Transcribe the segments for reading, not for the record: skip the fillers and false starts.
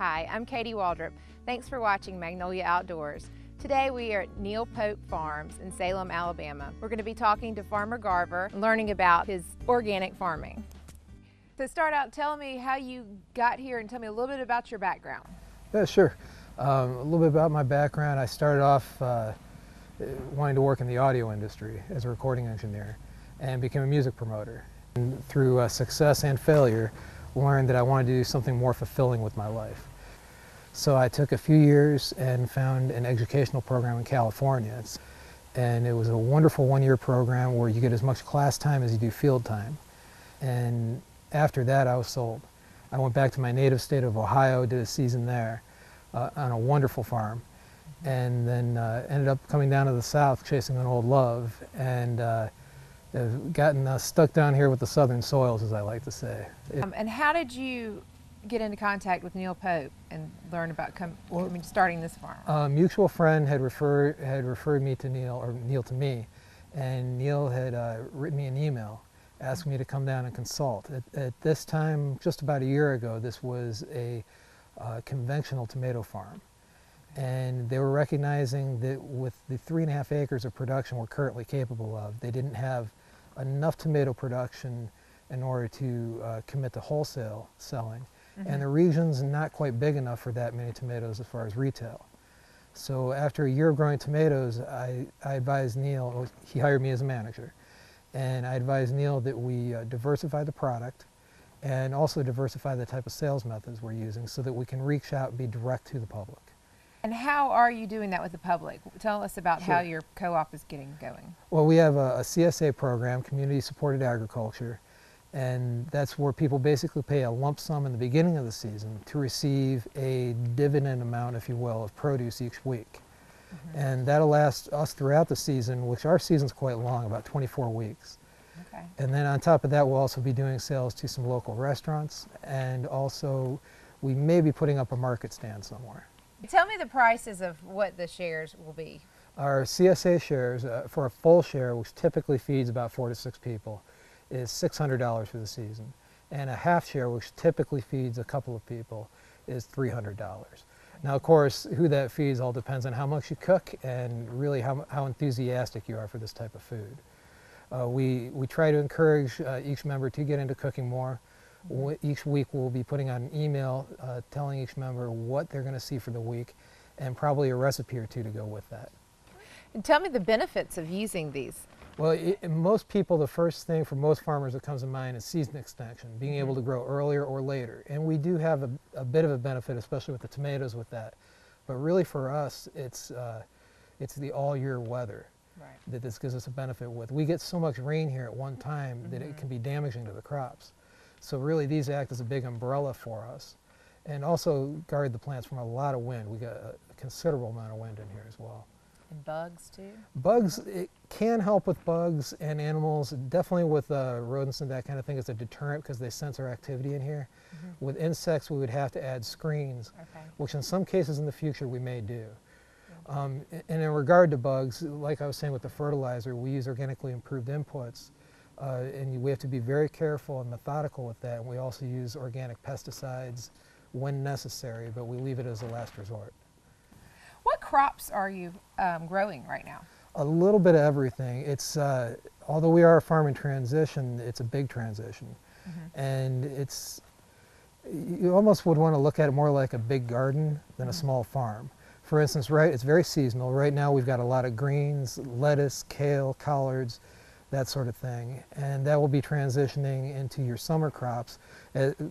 Hi, I'm Katie Waldrop. Thanks for watching Magnolia Outdoors. Today we are at Neil Pope Farms in Salem, Alabama. We're going to be talking to Farmer Garver and learning about his organic farming. To start out, tell me how you got here and tell me a little bit about your background. Yeah, sure. A little bit about my background. I started off wanting to work in the audio industry as a recording engineer and became a music promoter. And through success and failure, learned that I wanted to do something more fulfilling with my life. So I took a few years and found an educational program in California. And it was a wonderful one-year program where you get as much class time as you do field time. And after that, I was sold. I went back to my native state of Ohio, did a season there on a wonderful farm, and then ended up coming down to the South chasing an old love, and have gotten stuck down here with the southern soils, as I like to say. And how did you get into contact with Neil Pope and learn about starting this farm? A mutual friend had referred me to Neil, or Neil to me, and Neil had written me an email asking me to come down and consult. At this time, just about a year ago, this was a conventional tomato farm. And they were recognizing that with the 3.5 acres of production we're currently capable of, they didn't have enough tomato production in order to commit to wholesale selling. And the region's not quite big enough for that many tomatoes as far as retail. So after a year of growing tomatoes, I advised Neil, he hired me as a manager, and I advised Neil that we diversify the product and also diversify the type of sales methods we're using so that we can reach out and be direct to the public. And how are you doing that with the public? Tell us about how your co-op is getting going. Well, we have a CSA program, Community Supported Agriculture, and that's where people basically pay a lump sum in the beginning of the season to receive a dividend amount, if you will, of produce each week. And that'll last us throughout the season, which our season's quite long, about 24 weeks. Okay. And then on top of that, we'll also be doing sales to some local restaurants, and also we may be putting up a market stand somewhere. Tell me the prices of what the shares will be. Our CSA shares, for a full share, which typically feeds about 4 to 6 people, is $600 for the season. And a half share, which typically feeds a couple of people, is $300. Now, of course, who that feeds all depends on how much you cook and really how enthusiastic you are for this type of food. We try to encourage each member to get into cooking more. Each week we'll be putting out an email telling each member what they're going to see for the week and probably a recipe or two to go with that. And tell me the benefits of using these. Well, most people, the first thing for most farmers that comes to mind is season extension, being able to grow earlier or later. And we do have a bit of a benefit, especially with the tomatoes with that. But really for us, it's the all year weather that this gives us a benefit with. We get so much rain here at one time that it can be damaging to the crops. So really these act as a big umbrella for us and also guard the plants from a lot of wind. We got a considerable amount of wind in here as well. And bugs too? Bugs, it can help with bugs and animals, definitely with rodents and that kind of thing. It's a deterrent because they sense our activity in here. With insects, we would have to add screens, which in some cases in the future we may do. And in regard to bugs, like I was saying with the fertilizer, we use organically improved inputs. And we have to be very careful and methodical with that. And we also use organic pesticides when necessary, but we leave it as a last resort. What crops are you growing right now? A little bit of everything. It's although we are a farm in transition, it's a big transition, and you almost would want to look at it more like a big garden than a small farm. For instance, it's very seasonal. Right now we've got a lot of greens, lettuce, kale, collards, that sort of thing, and that will be transitioning into your summer crops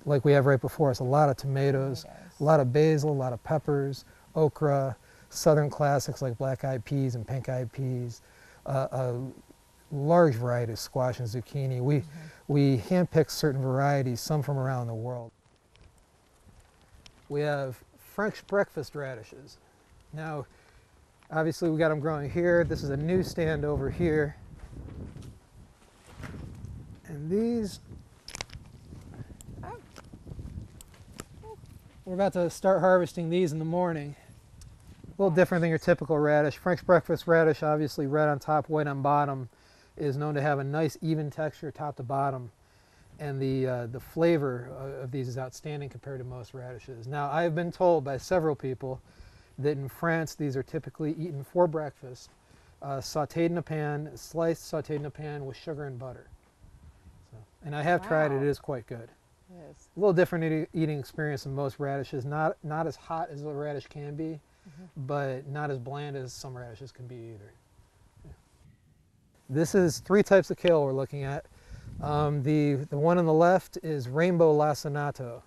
like we have right before us. A lot of tomatoes, a lot of basil, a lot of peppers, okra, southern classics like black-eyed peas and pink-eyed peas, a large variety of squash and zucchini. We handpick certain varieties, some from around the world. We have French breakfast radishes. Now, obviously we got them growing here. This is a new stand over here. And these, we're about to start harvesting these in the morning. A little different than your typical radish. French breakfast radish, obviously red on top, white on bottom, is known to have a nice even texture top to bottom. and the flavor of these is outstanding compared to most radishes. Now, I have been told by several people that in France these are typically eaten for breakfast, sautéed in a pan, sliced, sautéed in a pan with sugar and butter. So, and I have tried it; it is quite good. Yes. A little different eating experience than most radishes. Not as hot as a radish can be, but not as bland as some radishes can be either. Yeah. This is 3 types of kale we're looking at. The one on the left is Rainbow Lacinato,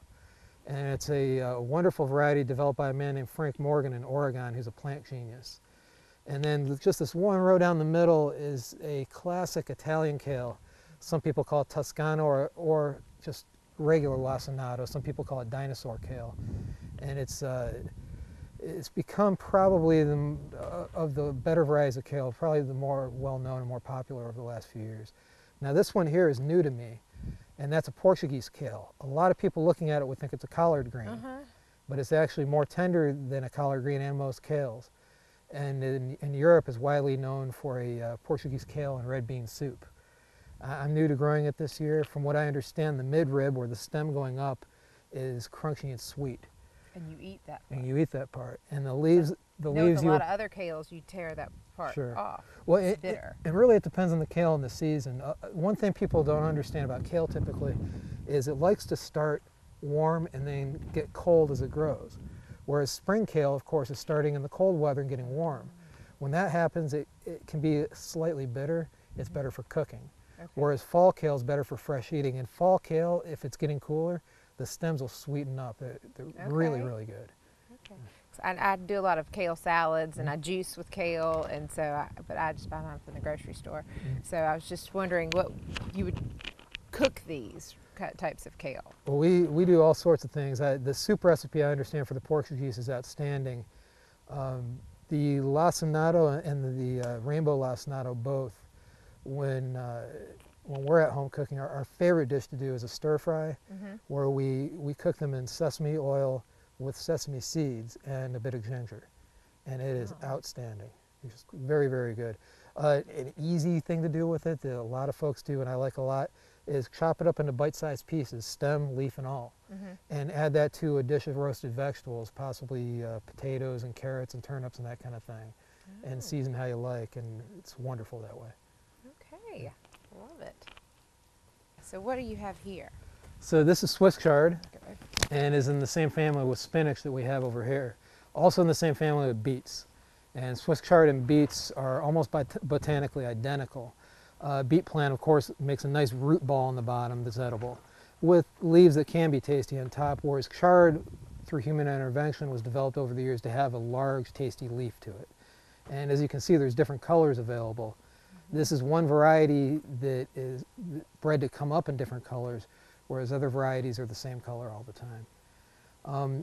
and it's a wonderful variety developed by a man named Frank Morgan in Oregon, who's a plant genius. And then just this one row down the middle is a classic Italian kale. Some people call it Toscano or just regular Lacinato. Some people call it dinosaur kale. And it's become probably of the better varieties of kale, probably the more well-known and more popular over the last few years. Now this one here is new to me, and that's a Portuguese kale. A lot of people looking at it would think it's a collard green, but it's actually more tender than a collard green and most kales. And in Europe is widely known for a Portuguese kale and red bean soup. I'm new to growing it this year. From what I understand, the midrib, or the stem going up, is crunchy and sweet. And you eat that part. And you eat that part. And the leaves, a lot of other kales, you tear that part off. Well, it's bitter. And really it depends on the kale and the season. One thing people don't understand about kale typically is it likes to start warm and then get cold as it grows. Whereas spring kale, of course, is starting in the cold weather and getting warm. When that happens, it can be slightly bitter. It's better for cooking. Okay. Whereas fall kale is better for fresh eating. And fall kale, if it's getting cooler, the stems will sweeten up. They're really, really good. Okay. So I do a lot of kale salads, and I juice with kale, and so but I just buy them from the grocery store. So I was just wondering what you would cook these types of kale. Well, we do all sorts of things. The soup recipe I understand for the Portuguese is outstanding. The lacinato and the rainbow lacinato both, when we're at home cooking, our favorite dish to do is a stir fry, where we cook them in sesame oil with sesame seeds and a bit of ginger, and it is outstanding. It's just very, very good. An easy thing to do with it that a lot of folks do, and I like a lot, is chop it up into bite-sized pieces, stem, leaf, and all, and add that to a dish of roasted vegetables, possibly potatoes and carrots and turnips and that kind of thing, and season how you like, and it's wonderful that way. Okay, love it. So what do you have here? So this is Swiss chard, and is in the same family with spinach that we have over here. Also in the same family with beets. And Swiss chard and beets are almost botanically identical. Beet plant, of course, makes a nice root ball on the bottom that's edible, with leaves that can be tasty on top, whereas chard, through human intervention, was developed over the years to have a large, tasty leaf to it. And as you can see, there's different colors available. This is one variety that is bred to come up in different colors, whereas other varieties are the same color all the time.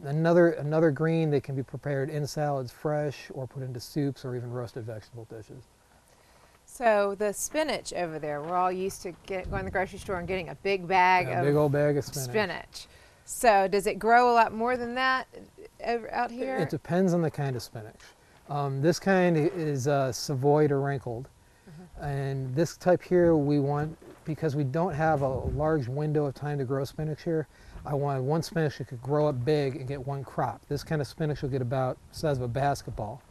Another green that can be prepared in salads fresh, or put into soups, or even roasted vegetable dishes. So the spinach over there, we're all used to going to the grocery store and getting a big bag of big old bag of spinach. So does it grow a lot more than that out here? It depends on the kind of spinach. This kind is savoyed or wrinkled. And this type here we want, because we don't have a large window of time to grow spinach here, I wanted one spinach that could grow up big and get one crop. This kind of spinach will get about the size of a basketball,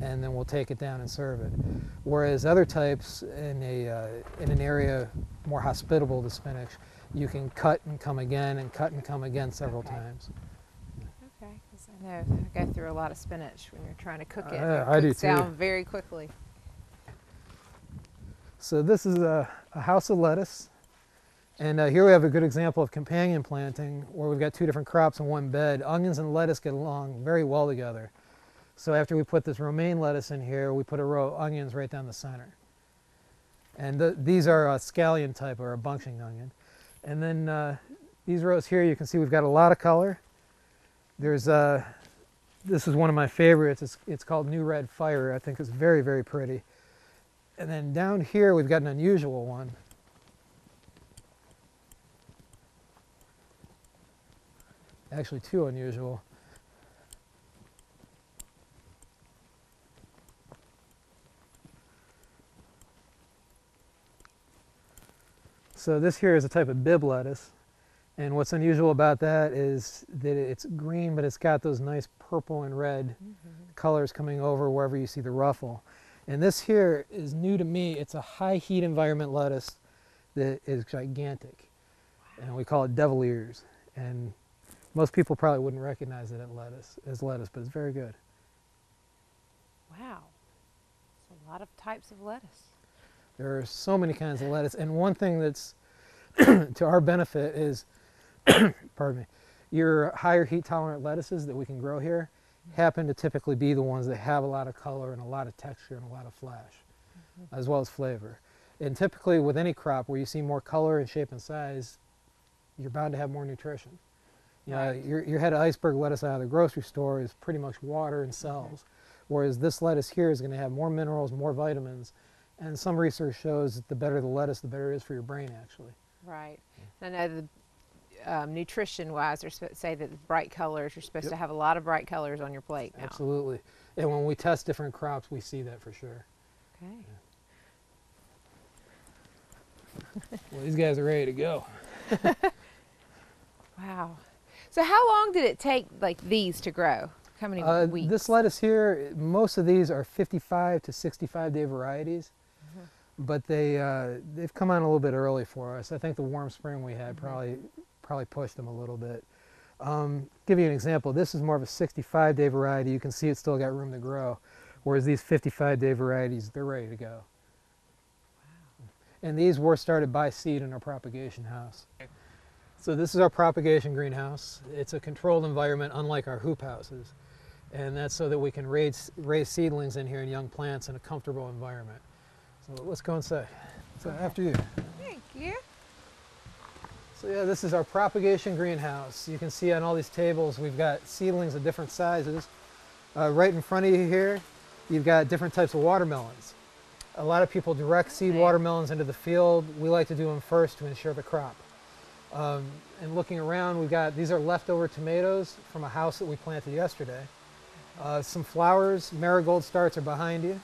and then we'll take it down and serve it. Whereas other types in an area more hospitable to spinach, you can cut and come again and cut and come again several times. Okay, because I know I go through a lot of spinach when you're trying to cook it. I do too. Down very quickly. So this is a house of lettuce. And here we have a good example of companion planting, where we've got 2 different crops in one bed. Onions and lettuce get along very well together. So after we put this romaine lettuce in here, we put a row of onions right down the center. And these are a scallion type, or a bunching onion. And then these rows here, you can see we've got a lot of color. There's this is one of my favorites. It's called New Red Fire. I think it's very, very pretty. And then down here, we've got an unusual one. Actually, 2 unusual. So this here is a type of bib lettuce. And what's unusual about that is that it's green, but it's got those nice purple and red colors coming over wherever you see the ruffle. And this here is new to me. It's a high heat environment lettuce that is gigantic. And we call it devil ears. And most people probably wouldn't recognize it as lettuce, but it's very good. Wow. That's a lot of types of lettuce. There are so many kinds of lettuce. And one thing that's to our benefit is, pardon me, your higher heat tolerant lettuces that we can grow here happen to typically be the ones that have a lot of color and a lot of texture and a lot of flash, as well as flavor. And typically with any crop where you see more color and shape and size, you're bound to have more nutrition. You know, your head of iceberg lettuce out of the grocery store is pretty much water and cells, whereas this lettuce here is going to have more minerals, more vitamins, and some research shows that the better the lettuce, the better it is for your brain, actually. Right. I know the nutrition-wise, they say that the bright colors, you're supposed to have a lot of bright colors on your plate now. Absolutely. And when we test different crops, we see that for sure. Okay. Yeah. Well, these guys are ready to go. Wow. So how long did it take, like, these to grow? How many weeks? This lettuce here, most of these are 55 to 65 day varieties, but they've come on a little bit early for us. I think the warm spring we had probably pushed them a little bit. Give you an example. This is more of a 65 day variety. You can see it's still got room to grow, whereas these 55 day varieties, they're ready to go. Wow. And these were started by seed in our propagation house. So this is our propagation greenhouse. It's a controlled environment unlike our hoop houses. And that's so that we can raise seedlings in here and young plants in a comfortable environment. So let's go inside. So after you. Thank you. So yeah, this is our propagation greenhouse. You can see on all these tables we've got seedlings of different sizes. Right in front of you here, you've got different types of watermelons. A lot of people direct seed watermelons into the field. We like to do them first to ensure the crop. And looking around, we've got, these are leftover tomatoes from a house that we planted yesterday. Some flowers, marigold starts are behind you.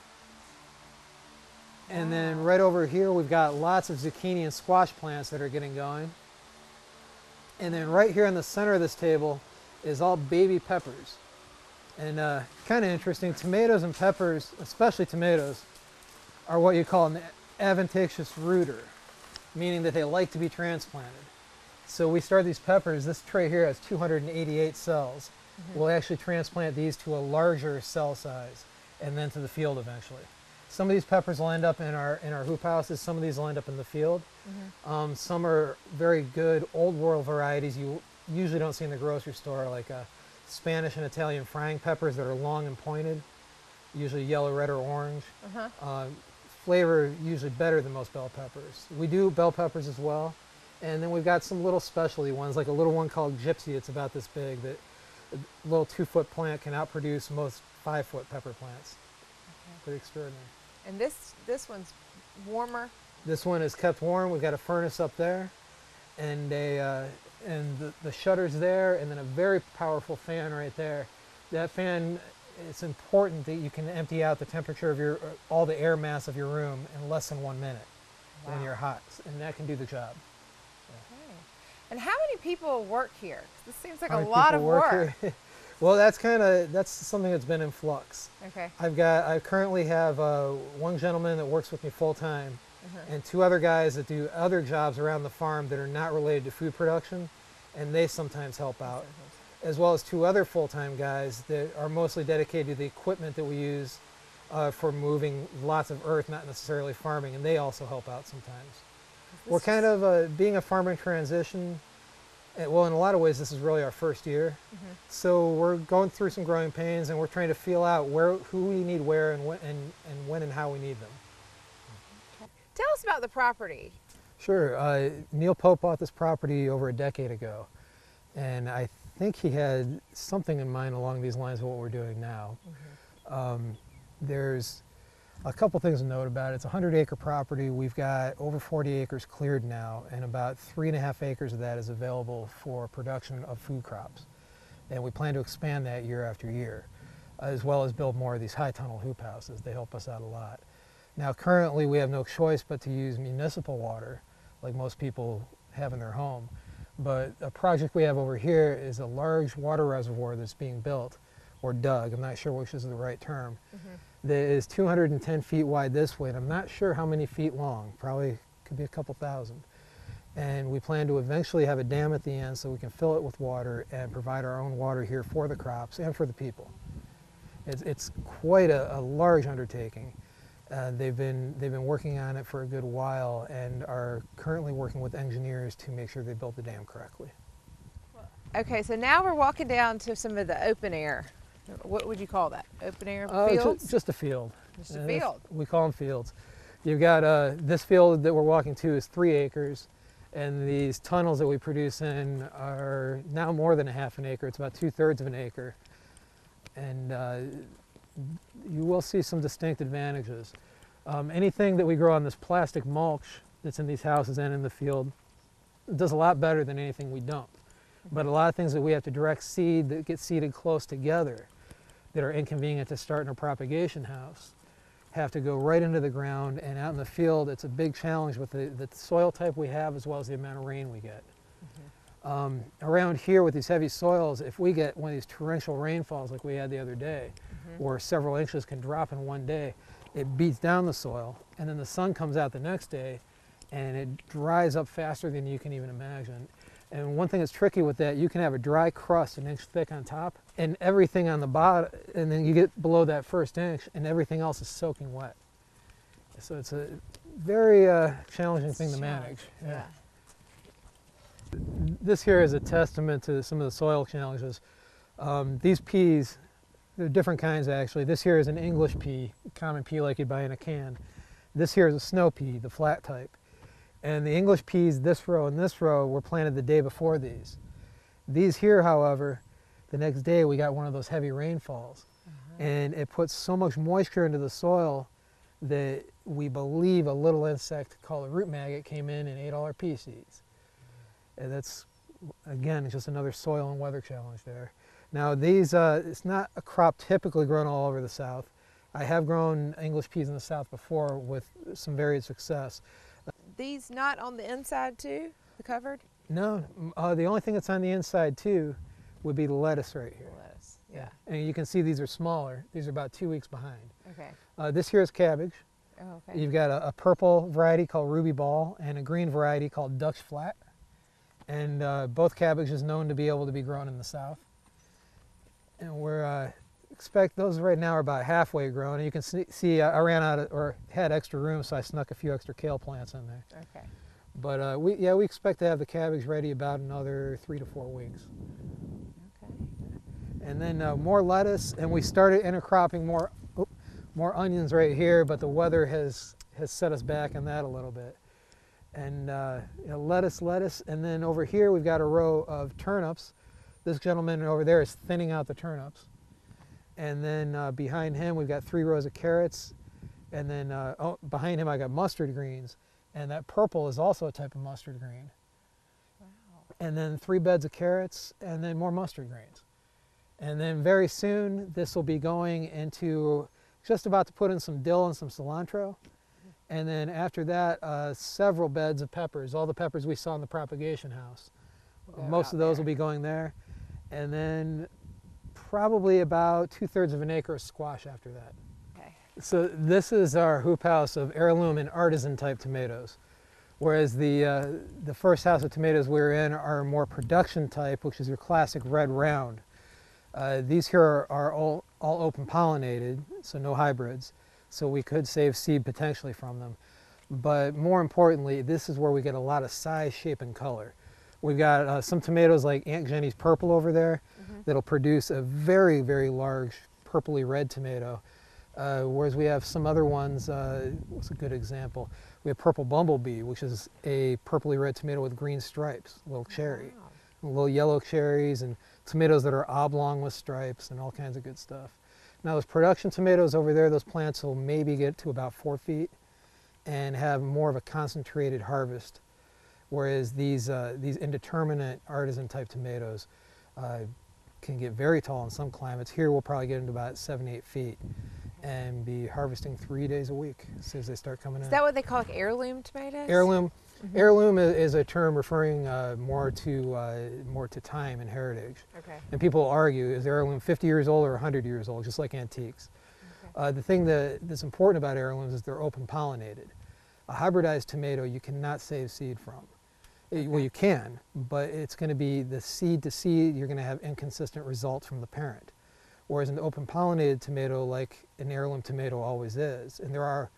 And then right over here, we've got lots of zucchini and squash plants that are getting going. And then right here in the center of this table is all baby peppers. And kind of interesting, tomatoes and peppers, especially tomatoes, are what you call an adventitious rooter, meaning that they like to be transplanted. So we start these peppers, this tray here has 288 cells. We'll actually transplant these to a larger cell size and then to the field eventually. Some of these peppers will end up in our hoop houses, some of these will end up in the field. Some are very good old world varieties you usually don't see in the grocery store, like Spanish and Italian frying peppers that are long and pointed, usually yellow, red, or orange. Flavor usually better than most bell peppers. We do bell peppers as well. And then we've got some little specialty ones, like a little one called Gypsy. It's about this big, that a little 2-foot plant can outproduce most 5-foot pepper plants. Pretty extraordinary. And this one's warmer? This one is kept warm. We've got a furnace up there, and the shutter's there, and then a very powerful fan right there. That fan, it's important that you can empty out the temperature of all the air mass of your room in less than 1 minute. When you're hot, and that can do the job. And how many people work here? This seems like a lot of work. Well, that's something that's been in flux. Okay. I currently have one gentleman that works with me full time, and 2 other guys that do other jobs around the farm that are not related to food production, and they sometimes help out, as well as 2 other full-time guys that are mostly dedicated to the equipment that we use for moving lots of earth, not necessarily farming, and they also help out sometimes. We're kind of being a farmer in transition. Well, in a lot of ways, this is really our first year. So we're going through some growing pains, and we're trying to feel out who we need where and when and how we need them. Tell us about the property. Sure. Neil Pope bought this property over a decade ago, and I think he had something in mind along these lines of what we're doing now. There's a couple things to note about it. It's a 100-acre property. We've got over 40 acres cleared now, and about 3.5 acres of that is available for production of food crops. And we plan to expand that year after year, as well as build more of these high tunnel hoop houses. They help us out a lot. Now currently we have no choice but to use municipal water, like most people have in their home. But a project we have over here is a large water reservoir that's being built, or dug, I'm not sure which is the right term, that is 210 feet wide this way, and I'm not sure how many feet long, probably could be a couple thousand. And we plan to eventually have a dam at the end so we can fill it with water and provide our own water here for the crops and for the people. It's quite a large undertaking. They've been working on it for a good while and are currently working with engineers to make sure they built the dam correctly. Okay, so now we're walking down to some of the open air. What would you call that? Open air fields? Just a field. Just a field. We call them fields. You've got this field that we're walking to is 3 acres, and these tunnels that we produce in are now more than a half an acre. It's about 2/3 of an acre. And you will see some distinct advantages. Anything that we grow on this plastic mulch that's in these houses and in the field does a lot better than anything we don't. But a lot of things that we have to direct seed that get seeded close together that are inconvenient to start in a propagation house have to go right into the ground, and out in the field it's a big challenge with the soil type we have as well as the amount of rain we get. Around here with these heavy soils, if we get one of these torrential rainfalls like we had the other day, where several inches can drop in one day, it beats down the soil, and then the sun comes out the next day and it dries up faster than you can even imagine. And one thing that's tricky with that, you can have a dry crust 1 inch thick on top and everything on the bottom, and then you get below that first inch and everything else is soaking wet. So it's a very challenging thing to manage. Yeah. This here is a testament to some of the soil challenges. These peas, they're different kinds actually. This here is an English pea, a common pea like you'd buy in a can. This here is a snow pea, the flat type. And the English peas, this row and this row, were planted the day before these. These here, however, the next day we got one of those heavy rainfalls. And it puts so much moisture into the soil that we believe a little insect called a root maggot came in and ate all our pea seeds. And that's, again, just another soil and weather challenge there. Now these, it's not a crop typically grown all over the South. I have grown English peas in the South before with some varied success. These not on the inside too, the covered? No, the only thing that's on the inside too would be the lettuce right here. Lettuce, yeah. And you can see these are smaller. These are about 2 weeks behind. Okay. This here is cabbage. Oh, okay. You've got a purple variety called Ruby Ball and a green variety called Dutch Flat. And both cabbage is known to be able to be grown in the South. And we're expect those right now are about halfway grown. And you can see I ran out of, or had extra room, so I snuck a few extra kale plants in there. Okay. But we expect to have the cabbage ready about another 3 to 4 weeks. Okay. And then more lettuce, and we started intercropping more onions right here, but the weather has set us back on that a little bit. And you know, lettuce, and then over here we've got a row of turnips. This gentleman over there is thinning out the turnips. And then behind him we've got 3 rows of carrots, and then behind him I got mustard greens, and that purple is also a type of mustard green. Wow. And then 3 beds of carrots, and then more mustard greens. And then very soon this will be going into, just about to put in some dill and some cilantro. And then after that, several beds of peppers, all the peppers we saw in the propagation house. Most of those will be going there. And then probably about 2/3 of an acre of squash after that. Okay. So this is our hoop house of heirloom and artisan type tomatoes. Whereas the first house of tomatoes we're in are more production type, which is your classic red round. These here are all open pollinated, so no hybrids. So we could save seed potentially from them. But more importantly, this is where we get a lot of size, shape, and color. We've got some tomatoes like Aunt Jenny's purple over there that'll produce a very, very large purpley red tomato. Whereas we have some other ones, what's a good example? We have purple bumblebee, which is a purpley red tomato with green stripes, a little cherry. Wow. Little yellow cherries and tomatoes that are oblong with stripes and all kinds of good stuff. Now those production tomatoes over there, those plants will maybe get to about 4 feet and have more of a concentrated harvest. Whereas these indeterminate artisan type tomatoes can get very tall in some climates. Here we'll probably get into about 7 to 8 feet and be harvesting 3 days a week as soon as they start coming in. Is that what they call like heirloom tomatoes? Heirloom. Heirloom is a term referring more to time and heritage. Okay. And people argue, is heirloom 50 years old or 100 years old, just like antiques. Okay. The thing that's important about heirlooms is they're open pollinated. A hybridized tomato you cannot save seed from. Well, you can, but it's going to be the seed to seed, you're going to have inconsistent results from the parent. Whereas an open pollinated tomato, like an heirloom tomato always is, and there are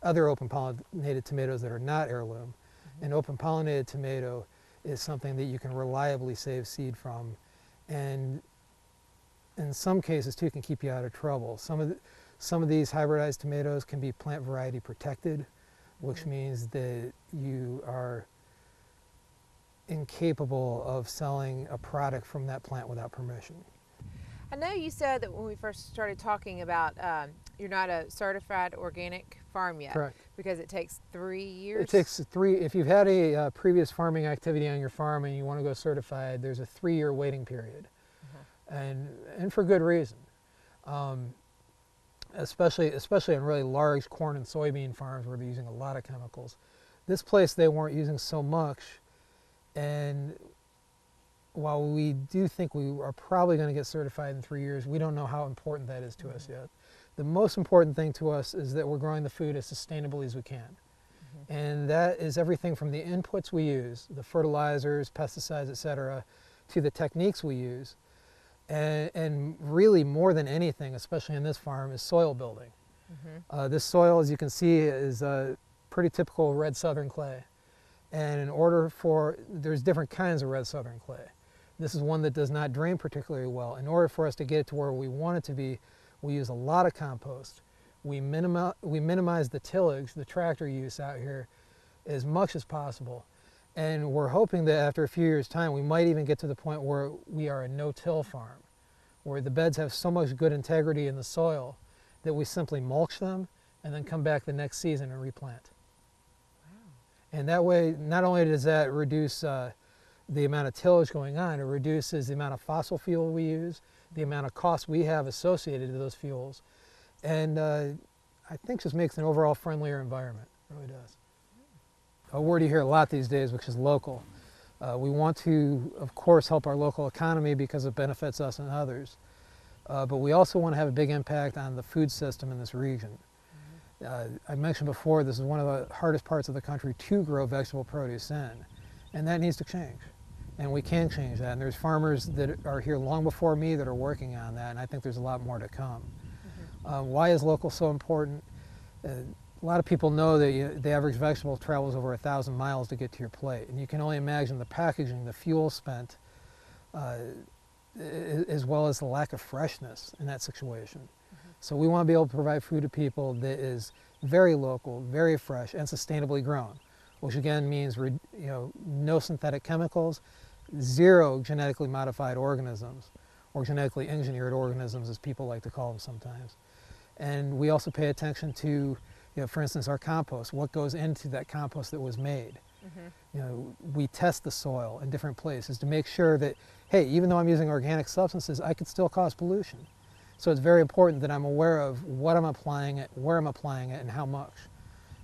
other open pollinated tomatoes that are not heirloom, an open pollinated tomato is something that you can reliably save seed from, and in some cases too can keep you out of trouble. Some of these hybridized tomatoes can be plant variety protected, which means that you are incapable of selling a product from that plant without permission. I know you said that when we first started talking about you're not a certified organic farm yet. Correct. Because it takes 3 years? It takes 3, if you've had a previous farming activity on your farm and you want to go certified, there's a 3-year waiting period. And for good reason. Especially on really large corn and soybean farms where they're using a lot of chemicals. This place they weren't using so much, and while we do think we are probably going to get certified in 3 years, we don't know how important that is to us yet. The most important thing to us is that we're growing the food as sustainably as we can. And that is everything from the inputs we use, the fertilizers, pesticides, etc., to the techniques we use. And really more than anything, especially in this farm, is soil building. This soil, as you can see, is pretty typical red southern clay. And in order there's different kinds of red southern clay. This is one that does not drain particularly well. In order for us to get it to where we want it to be, we use a lot of compost. We minimize the tillage, the tractor use out here, as much as possible. And we're hoping that after a few years' time, we might even get to the point where we are a no-till farm, where the beds have so much good integrity in the soil that we simply mulch them and then come back the next season and replant. And that way, not only does that reduce the amount of tillage going on, it reduces the amount of fossil fuel we use, the amount of costs we have associated to those fuels, and I think just makes an overall friendlier environment. It really does. A word you hear a lot these days, which is local. We want to, of course, help our local economy because it benefits us and others, but we also want to have a big impact on the food system in this region. I mentioned before, this is one of the hardest parts of the country to grow vegetable produce in, and that needs to change. And we can change that, and there's farmers that are here long before me that are working on that, and I think there's a lot more to come. Why is local so important? A lot of people know that the average vegetable travels over 1,000 miles to get to your plate, and you can only imagine the packaging, the fuel spent, as well as the lack of freshness in that situation. So we want to be able to provide food to people that is very local, very fresh, and sustainably grown, which again means no synthetic chemicals, 0 genetically modified organisms, or genetically engineered organisms, as people like to call them sometimes. And we also pay attention to, for instance, our compost, what goes into that compost that was made. We test the soil in different places to make sure that, hey, even though I'm using organic substances, I could still cause pollution. So it's very important that I'm aware of what I'm applying it, where I'm applying it, and how much.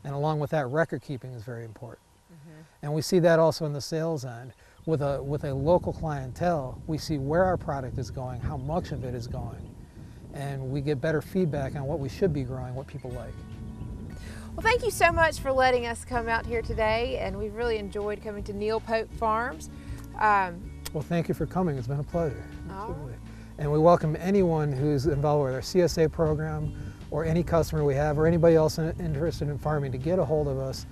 And along with that, record keeping is very important. And we see that also in the sales end. With a local clientele, we see where our product is going, how much of it is going, and we get better feedback on what we should be growing, what people like. Well, thank you so much for letting us come out here today, and we've really enjoyed coming to Neil Pope Farms. Well, thank you for coming. It's been a pleasure. Absolutely. And we welcome anyone who's involved with our CSA program, or any customer we have, or anybody else interested in farming to get a hold of us.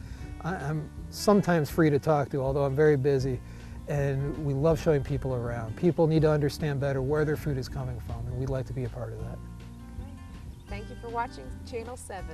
I'm sometimes free to talk to, although I'm very busy, and we love showing people around. People need to understand better where their food is coming from, and we'd like to be a part of that. Thank you for watching Channel 7.